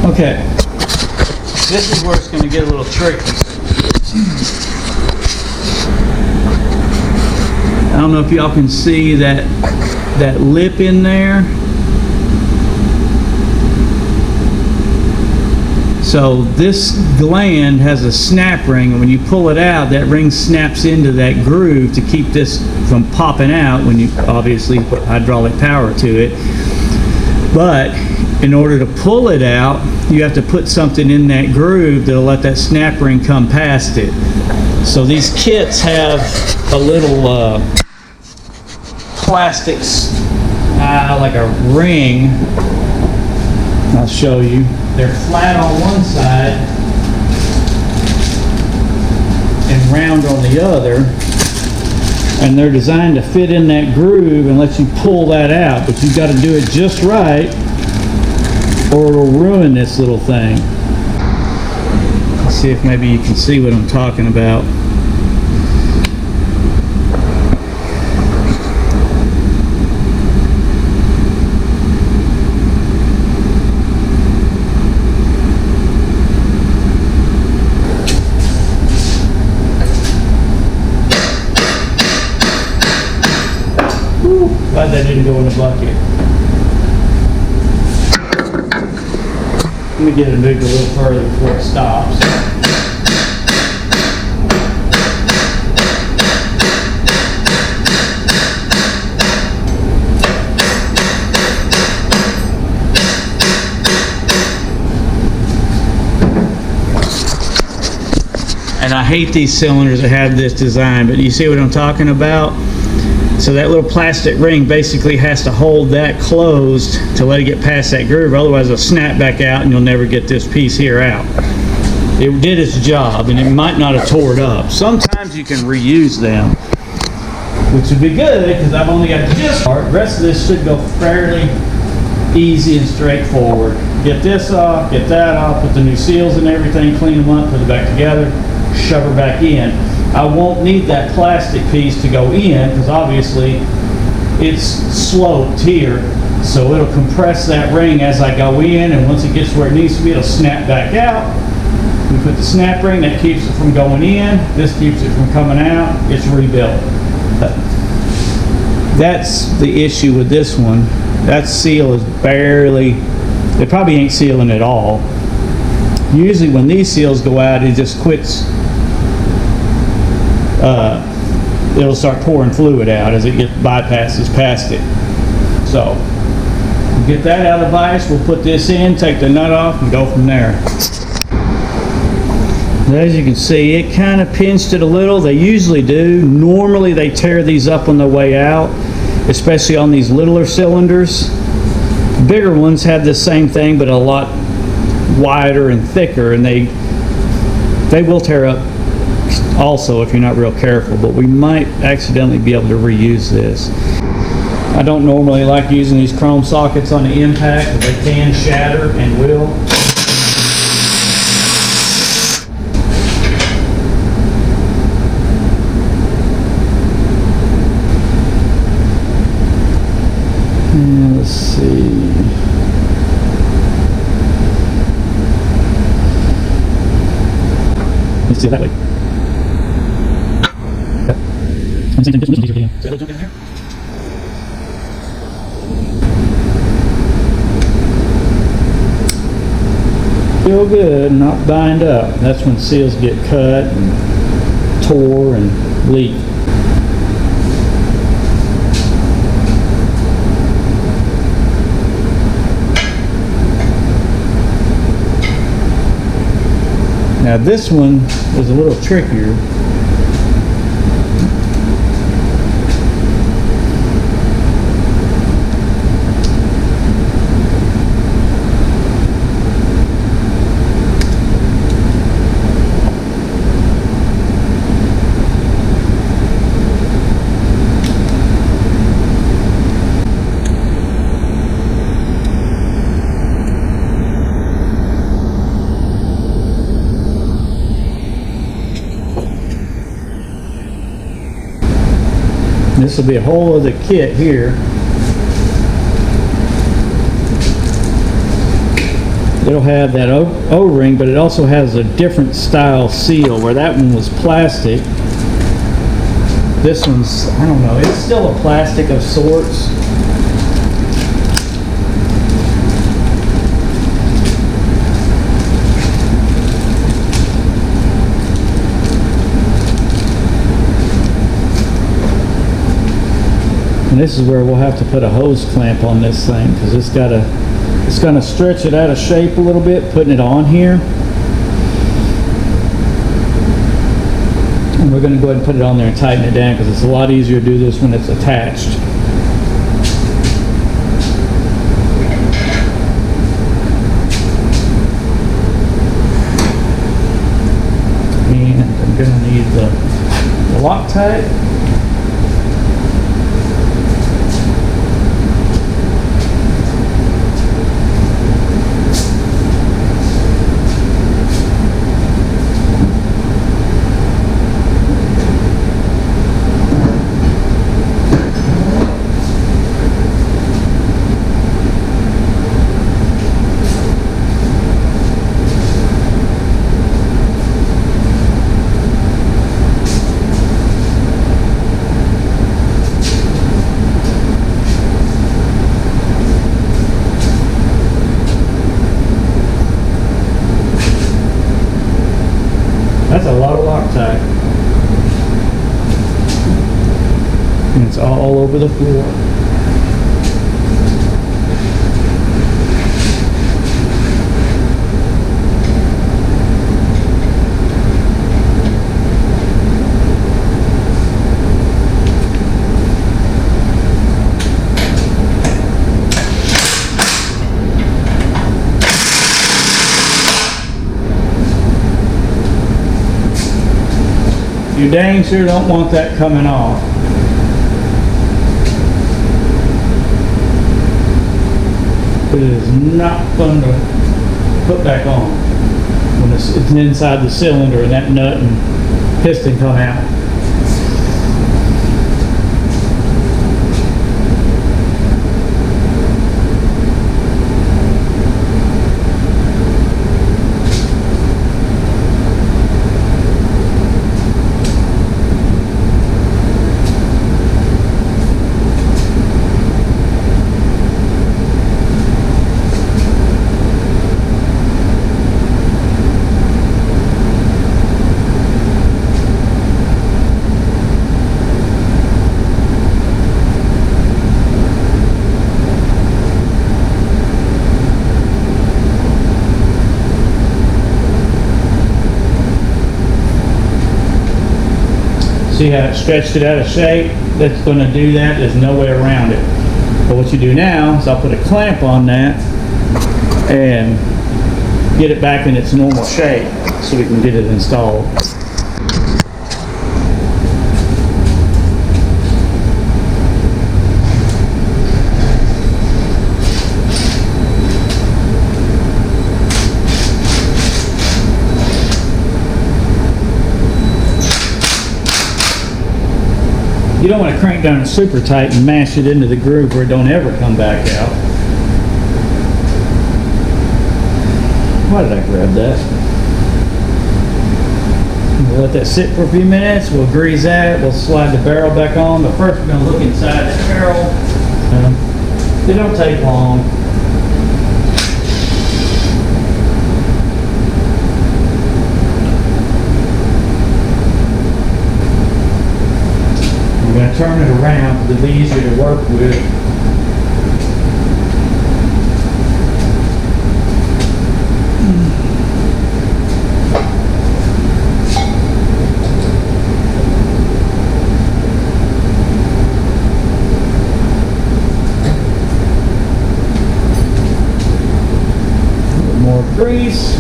Okay, this is where it's going to get a little tricky. I don't know if y'all can see that lip in there. So this gland has a snap ring, and when you pull it out, that ring snaps into that groove to keep this from popping out when you obviously put hydraulic power to it. But in order to pull it out, you have to put something in that groove that'll let that snap ring come past it. So these kits have a little plastics, like a ring. I'll show you. They're flat on one side and round on the other, and they're designed to fit in that groove and let you pull that out, but you've got to do it just right or it'll ruin this little thing. Let's see if maybe you can see what I'm talking about. Glad that didn't go in the bucket. Let me get it moved a little further before it stops. And I hate these cylinders that have this design, but you see what I'm talking about? So that little plastic ring basically has to hold that closed to let it get past that groove, otherwise it'll snap back out and you'll never get this piece here out. It did its job and it might not have tore it up. Sometimes you can reuse them, which would be good because I've only got this part. The rest of this should go fairly easy and straightforward. Get this off, get that off, put the new seals and everything, clean them up, put it back together, shove her back in. I won't need that plastic piece to go in because obviously it's sloped here, so it'll compress that ring as I go in, and once it gets where it needs to be, it'll snap back out. We put the snap ring, that keeps it from going in, this keeps it from coming out, it's rebuilt. That's the issue with this one. That seal is barely, it probably ain't sealing at all. Usually when these seals go out, it just quits. It'll start pouring fluid out as it bypasses past it. So get that out of the vise, we'll put this in, take the nut off and go from there. As you can see, it kind of pinched it a little. They usually do. Normally they tear these up on the way out, especially on these littler cylinders. Bigger ones have the same thing but a lot wider and thicker, and they will tear up also if you're not real careful, but we might accidentally be able to reuse this. I don't normally like using these chrome sockets on the impact, but they can shatter and will. And let's see. Let's do it that way. Feel good, not bind up. That's when seals get cut and tore and leak. Now this one is a little trickier. This will be a whole other kit here. it'll have that O-ring, but it also has a different style seal, where that one was plastic. This one's, I don't know, it's still a plastic of sorts. And this is where we'll have to put a hose clamp on this thing, because it's going to stretch it out of shape a little bit, putting it on here. And we're going to go ahead and put it on there and tighten it down, because it's a lot easier to do this when it's attached. And I'm going to need the Loctite. That's a lot of Loctite. And it's all over the floor. You dang sure don't want that coming off. But it is not fun to put back on when it's inside the cylinder and that nut and piston come out. See how it stretched it out of shape? That's going to do that. There's no way around it. But what you do now is I'll put a clamp on that and get it back in its normal shape so we can get it installed. You don't want to crank down it super tight and mash it into the groove where it don't ever come back out. Why did I grab that? We'll let that sit for a few minutes. We'll grease that. We'll slide the barrel back on. But first we're going to look inside the barrel. It don't take long. I'm going to turn it around because it'll be easier to work with. A little more grease.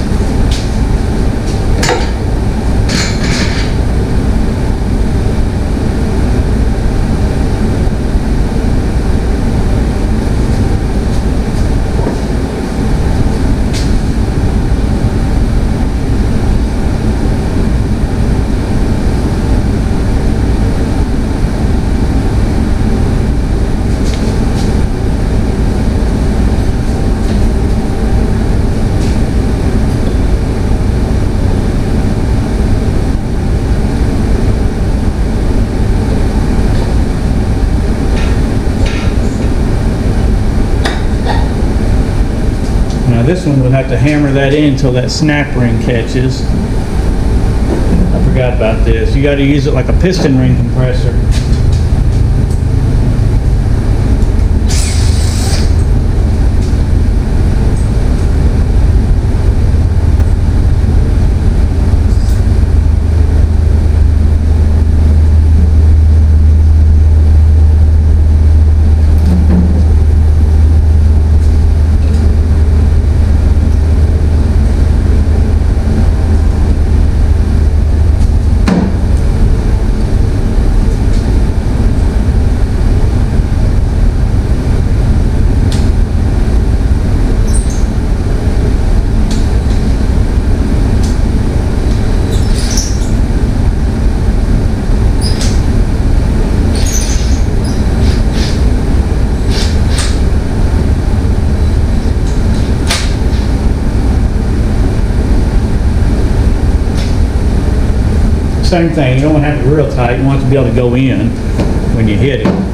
this one we'll have to hammer that in until that snap ring catches. I forgot about this. You got to use it like a piston ring compressor. Same thing, you don't want to have it real tight, you want it to be able to go in when you hit it.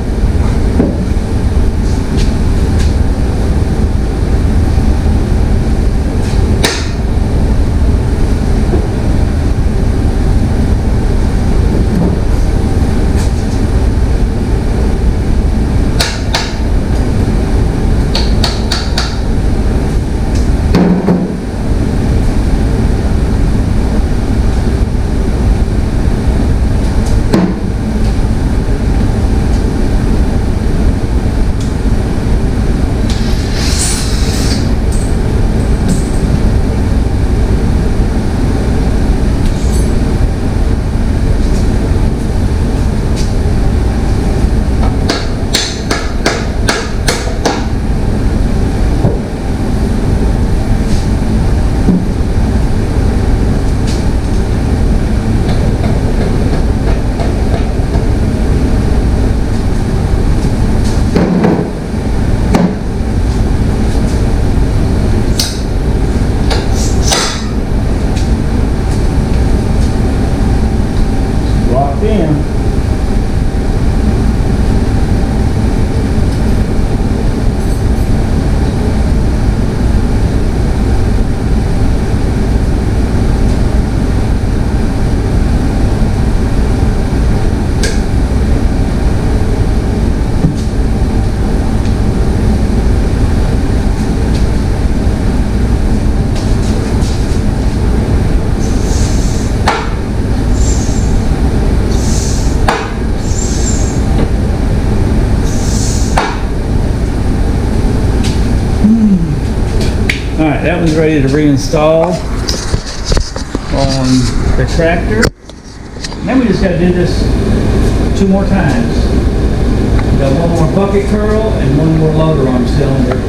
Alright, that one's ready to reinstall on the tractor. Now we just got to do this 2 more times. We got 1 more bucket curl and 1 more loader arm cylinder.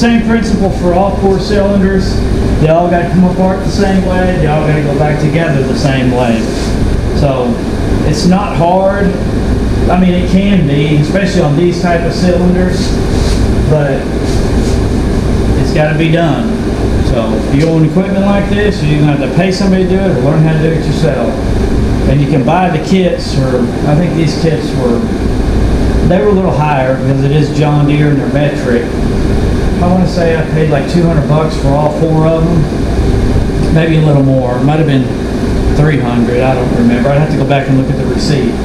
same principle for all 4 cylinders. They all got to come apart the same way. They all got to go back together the same way. So it's not hard. I mean, it can be, especially on these type of cylinders, but it's got to be done. So if you own equipment like this, you're going to have to pay somebody to do it or learn how to do it yourself. And you can buy the kits, or I think these kits were a little higher because it is John Deere and they're metric. I want to say I paid like $200 for all 4 of them, maybe a little more. It might have been $300. I don't remember. I'd have to go back and look at the receipt.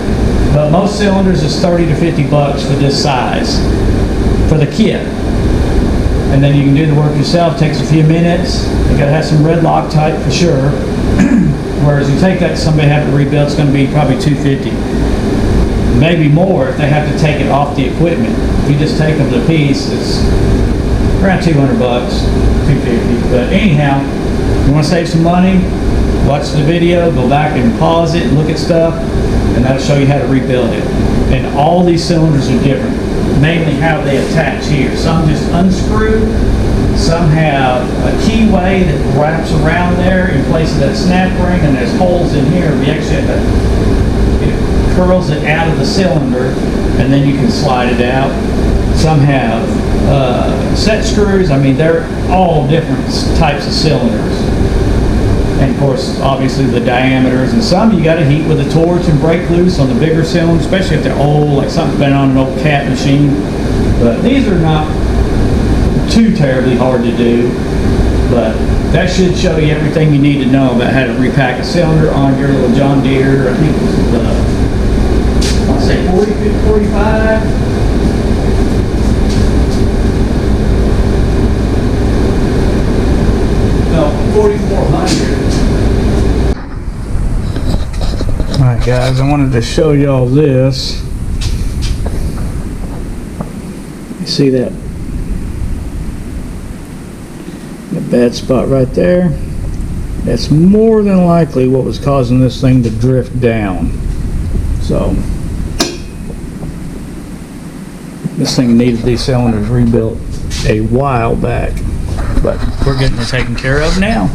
But most cylinders is $30 to $50 for this size for the kit. And then you can do the work yourself. Takes a few minutes. You got to have some red Loctite for sure. Whereas you take that to somebody have to rebuild, it's going to be probably $250. Maybe more if they have to take it off the equipment. If you just take them to the piece, it's around $200, $250. But anyhow, you want to save some money, watch the video, go back and pause it and look at stuff, and that'll show you how to rebuild it. And all these cylinders are different, mainly how they attach here. Some just unscrew, some have a keyway that wraps around there in place of that snap ring, and there's holes in here. We actually have to, it curls it out of the cylinder, and then you can slide it out. Some have set screws. I mean, they're all different types of cylinders. And of course, obviously the diameters, and some you got to heat with a torch and break loose on the bigger cylinders, especially if they're old, like something's been on an old cat machine. But these are not too terribly hard to do, but that should show you everything you need to know about how to repack a cylinder on your little John Deere. I think this is I want to say 40, 45. No, 4400. Alright guys, I wanted to show y'all this. You see that bad spot right there? That's more than likely what was causing this thing to drift down. So this thing needed these cylinders rebuilt a while back, but we're getting it taken care of now.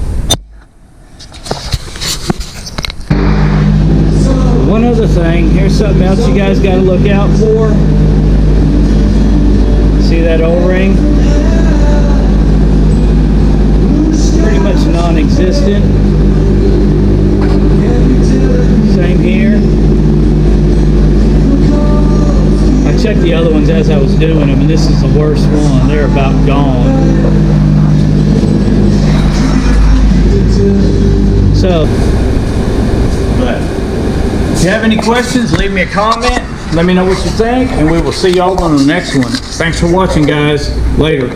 One other thing, here's something else you guys got to look out for. See that O-ring? Pretty much non-existent. Same here. I checked the other ones as I was doing them, and this is the worst one. They're about gone. So, but if you have any questions, leave me a comment. Let me know what you think, and we will see y'all on the next one. Thanks for watching, guys. Later.